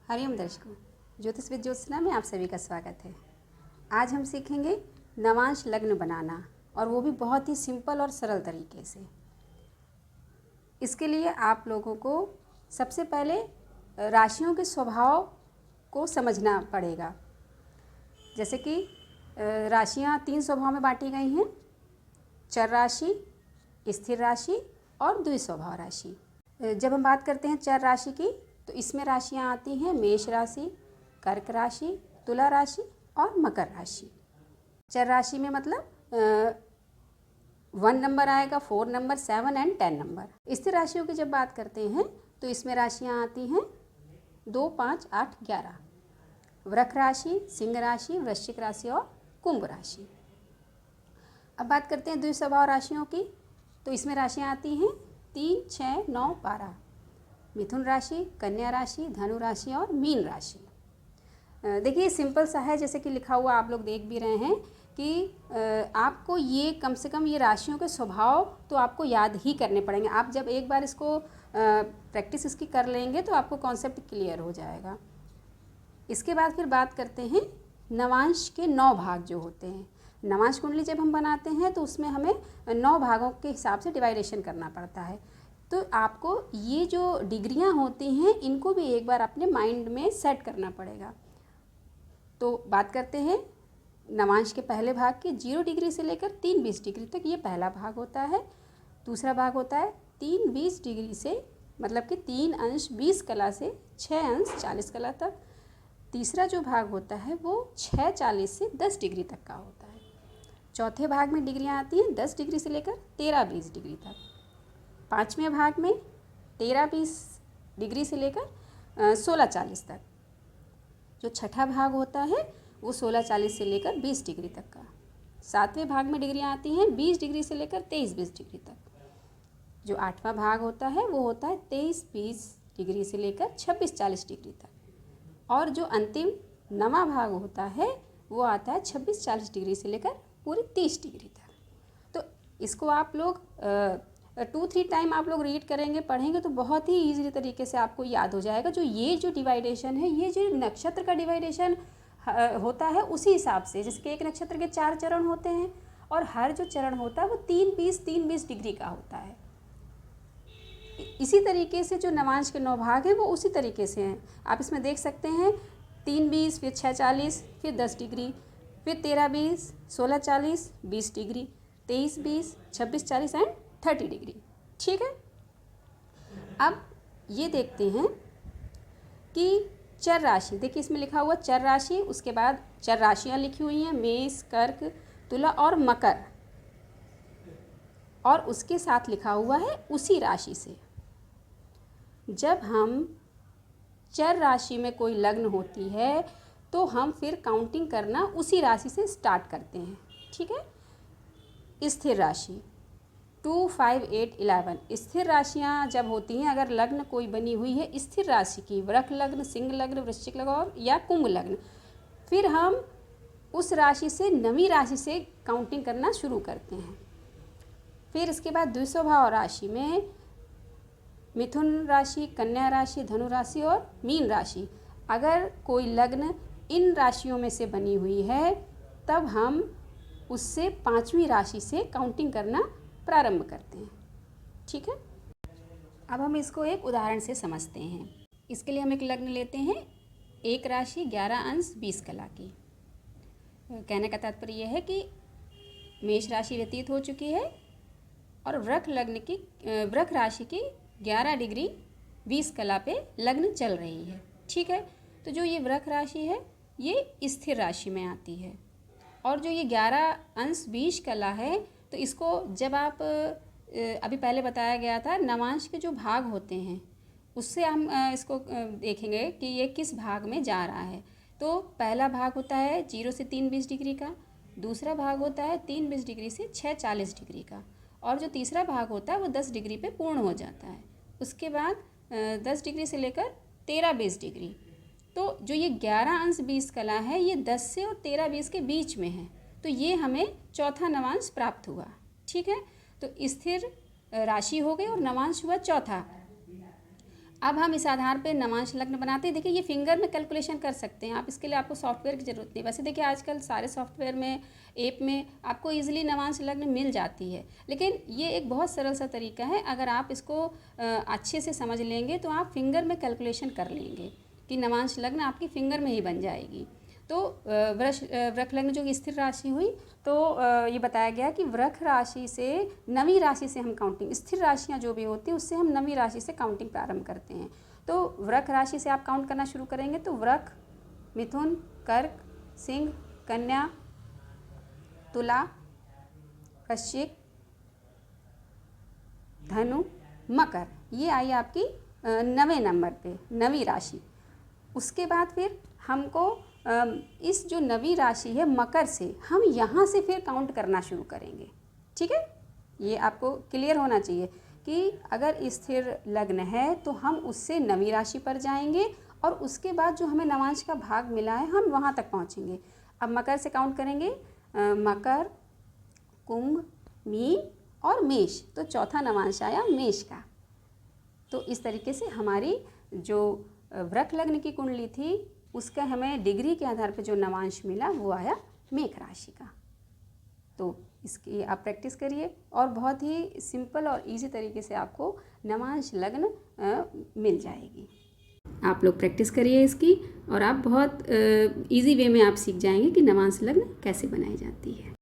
हरिओम दर्शकों, ज्योतिष विद ज्योत्सना में आप सभी का स्वागत है। आज हम सीखेंगे नवांश लग्न बनाना, और वो भी बहुत ही सिंपल और सरल तरीके से। इसके लिए आप लोगों को सबसे पहले राशियों के स्वभाव को समझना पड़ेगा। जैसे कि राशियां 3 स्वभाव में बांटी गई हैं: चर राशि, स्थिर राशि और द्विस्वभाव राशि। जब हम बात करते हैं चर राशि की, तो इसमें राशियां आती हैं मेष राशि, कर्क राशि, तुला राशि और मकर राशि। चर राशि में मतलब 1 नंबर आएगा, 4 नंबर, 7 एंड 10 नंबर। स्थिर राशियों की जब बात करते हैं तो इसमें राशियां आती हैं 2, 5, 8, 11। वृक राशि, सिंह राशि, वृश्चिक राशि और कुंभ राशि। अब बात करते हैं द्विस्वभाव राशियों की, तो इसमें राशियां आती हैं 3, 6, 9, 12। मिथुन राशि, कन्या राशि, धनु राशि और मीन राशि। देखिए सिंपल सा है, जैसे कि लिखा हुआ आप लोग देख भी रहे हैं कि आपको ये कम से कम ये राशियों के स्वभाव तो आपको याद ही करने पड़ेंगे। आप जब एक बार इसको प्रैक्टिस इसकी कर लेंगे तो आपको कॉन्सेप्ट क्लियर हो जाएगा। इसके बाद फिर बात करते हैं नवांश के 9 भाग जो होते हैं। नवांश कुंडली जब हम बनाते हैं तो उसमें हमें 9 भागों के हिसाब से डिवाइडेशन करना पड़ता है। तो आपको ये जो डिग्रियां होती हैं इनको भी एक बार अपने माइंड में सेट करना पड़ेगा। तो बात करते हैं नवांश के पहले भाग की। 0 डिग्री से लेकर 320 डिग्री तक ये पहला भाग होता है। दूसरा भाग होता है 320 डिग्री से, मतलब कि 3 अंश 20 कला से 6 अंश 40 कला तक। तीसरा जो भाग होता है वो 6:40 से 10 डिग्री तक का होता है। चौथे भाग में डिग्रियां आती हैं 10 डिग्री से लेकर 13-20 डिग्री तक। पाँचवें भाग में 13-20 डिग्री से लेकर 16:40 तक। जो छठा भाग होता है वो 16:40 से लेकर 20 डिग्री तक का। सातवें भाग में डिग्रियां आती हैं 20 डिग्री से लेकर 23-20 डिग्री तक। जो आठवां भाग होता है वो होता है 23-20 डिग्री से लेकर 26-40 डिग्री तक। और जो अंतिम 9वां भाग होता है वो आता है 26-40 डिग्री से लेकर पूरी 30 डिग्री तक। तो इसको आप लोग 2-3 टाइम आप लोग रीड करेंगे, पढ़ेंगे तो बहुत ही ईजी तरीके से आपको याद हो जाएगा। जो डिवाइडेशन है, ये जो नक्षत्र का डिवाइडेशन होता है उसी हिसाब से, जैसे कि एक नक्षत्र के 4 चरण होते हैं और हर जो चरण होता है वो 3-20 डिग्री का होता है। इसी तरीके से जो नवांश के 9 भाग हैं वो उसी तरीके से हैं। आप इसमें देख सकते हैं 3-20, फिर 6:40, फिर 10 डिग्री, फिर 13-20, 16:40, 20 डिग्री, 23-20, 26:40 एंड 30 डिग्री। ठीक है। अब ये देखते हैं कि चर राशि। देखिए इसमें लिखा हुआ चर राशि, उसके बाद चर राशियाँ लिखी हुई हैं मेष, कर्क, तुला और मकर, और उसके साथ लिखा हुआ है उसी राशि से। जब हम चर राशि में कोई लग्न होती है तो हम फिर काउंटिंग करना उसी राशि से स्टार्ट करते हैं। ठीक है। स्थिर राशि 2, 5, 8, 11। स्थिर राशियां जब होती हैं, अगर लग्न कोई बनी हुई है स्थिर राशि की, वृक लग्न, सिंह लग्न, वृश्चिक लग्न और या कुंभ लग्न, फिर हम उस राशि से 9वीं राशि से काउंटिंग करना शुरू करते हैं। फिर इसके बाद द्विस्वभाव राशि में मिथुन राशि, कन्या राशि, धनु राशि और मीन राशि, अगर कोई लग्न इन राशियों में से बनी हुई है तब हम उससे 5वीं राशि से काउंटिंग करना प्रारंभ करते हैं। ठीक है। अब हम इसको एक उदाहरण से समझते हैं। इसके लिए हम एक लग्न लेते हैं, एक राशि 11 अंश 20 कला की। कहने का तात्पर्य यह है कि मेष राशि व्यतीत हो चुकी है और वृक राशि की 11 डिग्री 20 कला पे लग्न चल रही है। ठीक है। तो जो ये वृक राशि है ये स्थिर राशि में आती है, और जो ये 11 अंश 20 कला है तो इसको जब आप अभी पहले बताया गया था नवांश के जो भाग होते हैं उससे हम इसको देखेंगे कि ये किस भाग में जा रहा है। तो पहला भाग होता है 0 से 320 डिग्री का, दूसरा भाग होता है 320 डिग्री से 640 डिग्री का, और जो तीसरा भाग होता है वो 10 डिग्री पे पूर्ण हो जाता है। उसके बाद 10 डिग्री से लेकर 13-20 डिग्री। तो जो ये 11 अंश 20 कला है ये 10 से और 13-20 के बीच में है, तो ये हमें चौथा नवांश प्राप्त हुआ। ठीक है। तो स्थिर राशि हो गई और नवांश हुआ चौथा। अब हम इस आधार पे नवांश लग्न बनाते हैं। देखिए ये फिंगर में कैलकुलेशन कर सकते हैं आप, इसके लिए आपको सॉफ्टवेयर की ज़रूरत नहीं। वैसे देखिए आजकल सारे सॉफ्टवेयर में, ऐप में आपको इजीली नवांश लग्न मिल जाती है, लेकिन ये एक बहुत सरल सा तरीका है। अगर आप इसको अच्छे से समझ लेंगे तो आप फिंगर में कैलकुलेशन कर लेंगे कि नवांश लग्न आपकी फिंगर में ही बन जाएगी। तो वृक्ष लग्न जो स्थिर राशि हुई, तो ये बताया गया कि वृक्ष राशि से नवीं राशि से हम काउंटिंग, स्थिर राशियाँ जो भी होती हैं उससे हम नवीं राशि से काउंटिंग प्रारंभ करते हैं। तो वृक्ष राशि से आप काउंट करना शुरू करेंगे तो वृक्ष, मिथुन, कर्क, सिंह, कन्या, तुला, वृश्चिक, धनु, मकर, ये आई आपकी 9वें नंबर पे नवीं राशि। उसके बाद फिर हमको इस जो नवीं राशि है मकर से, हम यहाँ से फिर काउंट करना शुरू करेंगे। ठीक है, ये आपको क्लियर होना चाहिए कि अगर स्थिर लग्न है तो हम उससे नवीं राशि पर जाएंगे और उसके बाद जो हमें नवांश का भाग मिला है हम वहाँ तक पहुँचेंगे। अब मकर से काउंट करेंगे, मकर, कुंभ, मीन और मेष, तो चौथा नवांश आया मेष का। तो इस तरीके से हमारी जो वृक्ष लग्न की कुंडली थी उसका हमें डिग्री के आधार पर जो नवांश मिला वो आया मेष राशि का। तो इसकी आप प्रैक्टिस करिए और बहुत ही सिंपल और इजी तरीके से आपको नवांश लग्न मिल जाएगी। आप लोग प्रैक्टिस करिए इसकी और आप बहुत इजी वे में आप सीख जाएंगे कि नवांश लग्न कैसे बनाई जाती है।